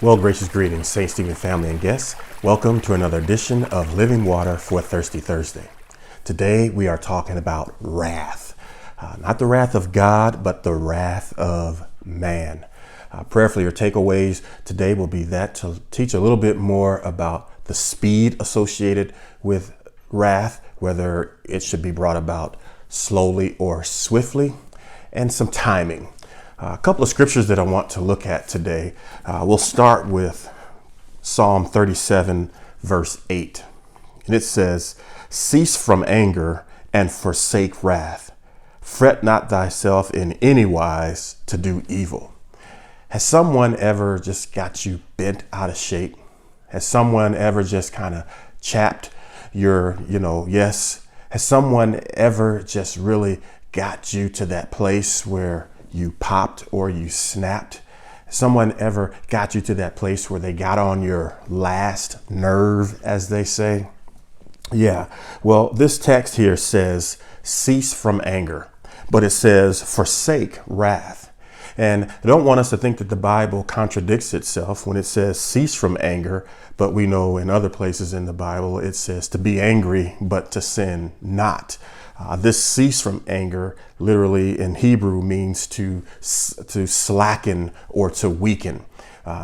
Well, gracious greetings, St. Stephen family and guests. Welcome to another edition of Living Water for Thirsty Thursday. Today we are talking about wrath. Not the wrath of God, but the wrath of man. Prayerfully, your takeaways today will be that to teach a little bit more about the speed associated with wrath, whether it should be brought about slowly or swiftly, and some timing. A couple of scriptures that I want to look at today. We'll start with Psalm 37, verse 8. And it says, "Cease from anger and forsake wrath. Fret not thyself in any wise to do evil." Has someone ever just got you bent out of shape? Has someone ever just kind of chapped your, yes? Has someone ever just really got you to that place where you popped or you snapped? Someone ever got you to that place where they got on your last nerve, as they say? Yeah, well, this text here says, cease from anger, but it says, forsake wrath. And I don't want us to think that the Bible contradicts itself when it says cease from anger, but we know in other places in the Bible, it says to be angry, but to sin not. This cease from anger literally in Hebrew means to slacken or to weaken,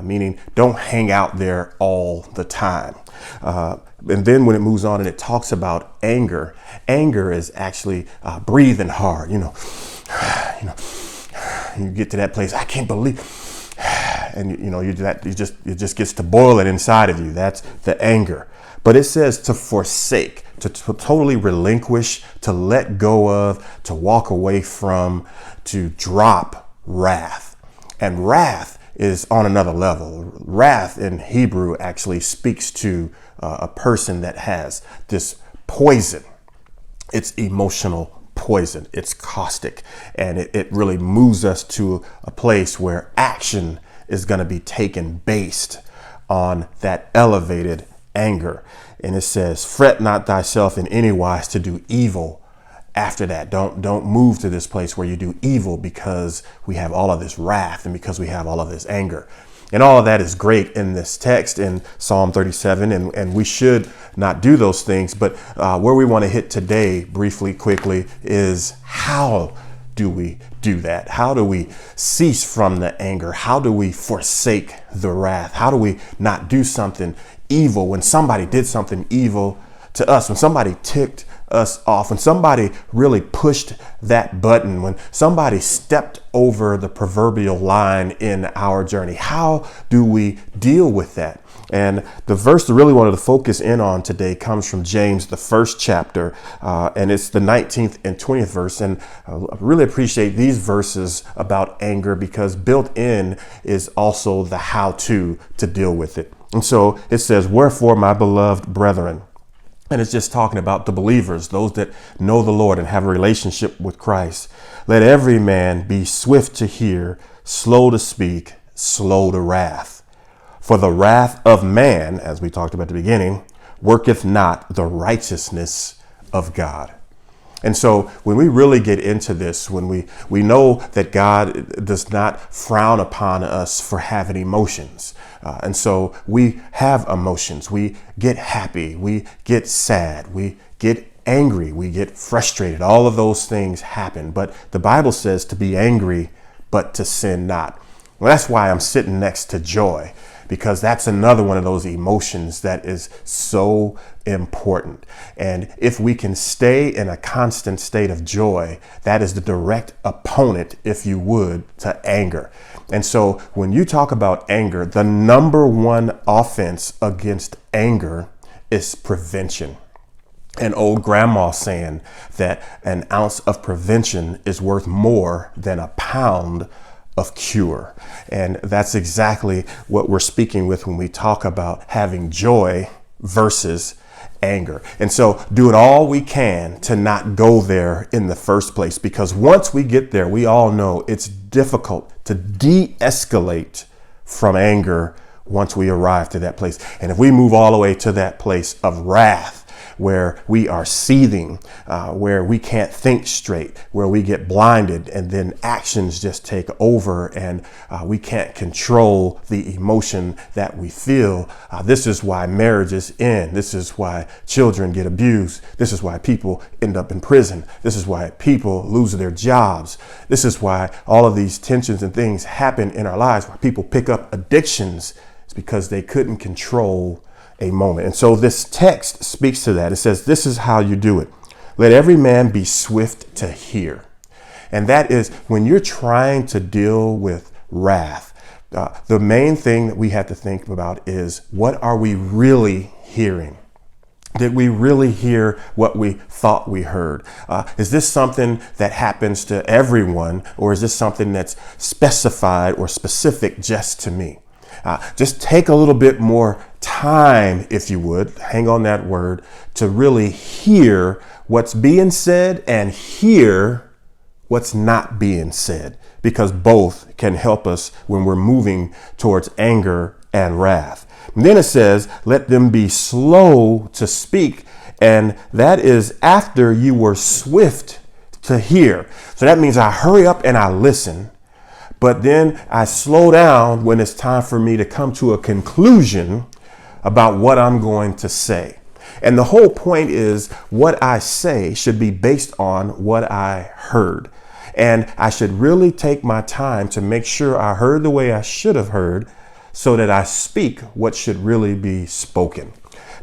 meaning don't hang out there all the time. And then when it moves on and it talks about anger, anger is actually breathing hard. You get to that place, I can't believe, and it just gets to boiling inside of you. That's the anger. But it says to forsake, to totally relinquish, to let go of, to walk away from, to drop wrath. And wrath is on another level. Wrath in Hebrew actually speaks to a person that has this poison. It's emotional poison. It's caustic. And it really moves us to a place where action is going to be taken based on that elevated anger. And it says, fret not thyself in any wise to do evil. After that, don't move to this place where you do evil because we have all of this wrath and because we have all of this anger. And all of that is great in this text in Psalm 37, and we should not do those things. But where we want to hit today, briefly, quickly, is how do we do that? How do we cease from the anger? How do we forsake the wrath? How do we not do something evil when somebody did something evil to us, when somebody ticked us off, when somebody really pushed that button, when somebody stepped over the proverbial line in our journey? How do we deal with that? And the verse that I really wanted to focus in on today comes from James, the first chapter, and it's the 19th and 20th verse. And I really appreciate these verses about anger because built in is also the how-to deal with it. And so it says, "Wherefore, my beloved brethren," and it's just talking about the believers, those that know the Lord and have a relationship with Christ, "let every man be swift to hear, slow to speak, slow to wrath. For the wrath of man," as we talked about at the beginning, "worketh not the righteousness of God." And so when we really get into this, when we know that God does not frown upon us for having emotions. And so we have emotions. We get happy. We get sad. We get angry. We get frustrated. All of those things happen. But the Bible says to be angry, but to sin not. Well, that's why I'm sitting next to joy, because that's another one of those emotions that is so important. And if we can stay in a constant state of joy, that is the direct opponent, if you would, to anger. And so when you talk about anger, the number one offense against anger is prevention. An old grandma saying that an ounce of prevention is worth more than a pound of cure. And that's exactly what we're speaking with when we talk about having joy versus anger. And so doing all we can to not go there in the first place, because once we get there, we all know it's difficult to de-escalate from anger once we arrive to that place. And if we move all the way to that place of wrath, where we are seething, where we can't think straight, where we get blinded, and then actions just take over, and we can't control the emotion that we feel. This is why marriages end. This is why children get abused. This is why people end up in prison. This is why people lose their jobs. This is why all of these tensions and things happen in our lives, why people pick up addictions. It's because they couldn't control a moment. And so this text speaks to that. It says, this is how you do it. Let every man be swift to hear. And that is when you're trying to deal with wrath, the main thing that we have to think about is, what are we really hearing? Did we really hear what we thought we heard? Is this something that happens to everyone, or is this something that's specified or specific just to me? Just take a little bit more time, if you would, hang on that word, to really hear what's being said and hear what's not being said, because both can help us when we're moving towards anger and wrath. And then it says, let them be slow to speak. And that is after you were swift to hear. So that means I hurry up and I listen, but then I slow down when it's time for me to come to a conclusion about what I'm going to say. And the whole point is, what I say should be based on what I heard. And I should really take my time to make sure I heard the way I should have heard, so that I speak what should really be spoken.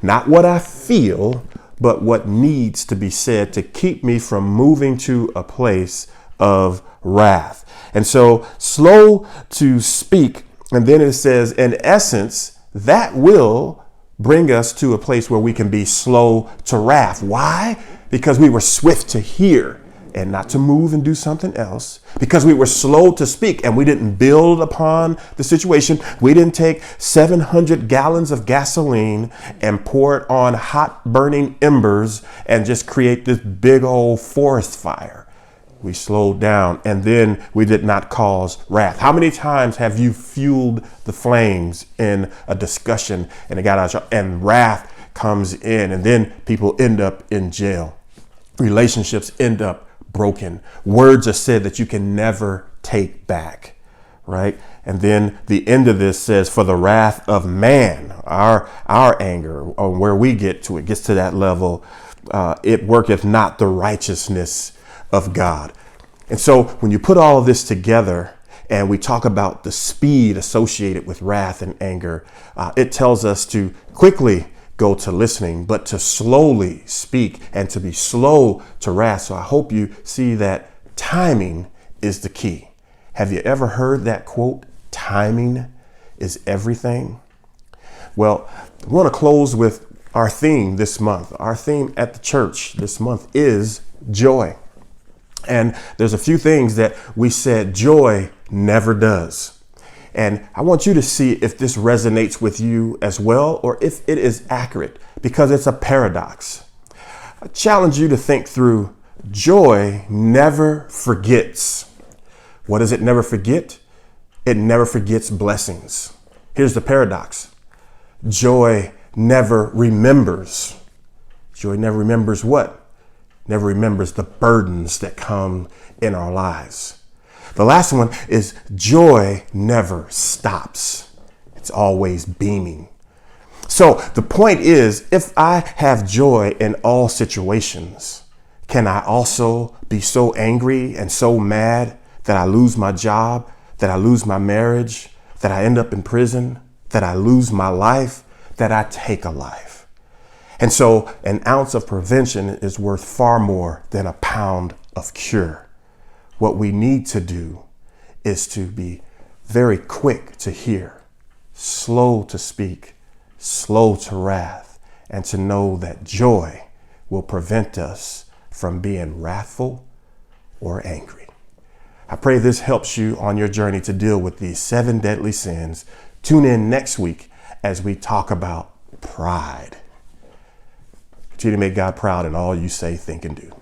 Not what I feel, but what needs to be said to keep me from moving to a place of wrath. And so slow to speak. And then it says, in essence, that will bring us to a place where we can be slow to wrath. Why? Because we were swift to hear and not to move and do something else, because we were slow to speak and we didn't build upon the situation. We didn't take 700 gallons of gasoline and pour it on hot burning embers and just create this big old forest fire. We slowed down, and then we did not cause wrath. How many times have you fueled the flames in a discussion and it got out of control, and wrath comes in, and then people end up in jail? Relationships end up broken. Words are said that you can never take back, right? And then the end of this says, for the wrath of man, our anger, or where we get to, it gets to that level, it worketh not the righteousness of God. And so when you put all of this together and we talk about the speed associated with wrath and anger, it tells us to quickly go to listening, but to slowly speak and to be slow to wrath. So I hope you see that timing is the key. Have you ever heard that quote? Timing is everything. Well, I want to close with our theme this month. Our theme at the church this month is joy. And there's a few things that we said joy never does. And I want you to see if this resonates with you as well, or if it is accurate, because it's a paradox. I challenge you to think through, joy never forgets. What does it never forget? It never forgets blessings. Here's the paradox. Joy never remembers. Joy never remembers what? Never remembers the burdens that come in our lives. The last one is joy never stops. It's always beaming. So the point is, if I have joy in all situations, can I also be so angry and so mad that I lose my job, that I lose my marriage, that I end up in prison, that I lose my life, that I take a life? And so an ounce of prevention is worth far more than a pound of cure. What we need to do is to be very quick to hear, slow to speak, slow to wrath, and to know that joy will prevent us from being wrathful or angry. I pray this helps you on your journey to deal with these 7 deadly sins. Tune in next week as we talk about pride. Continue to make God proud in all you say, think, and do.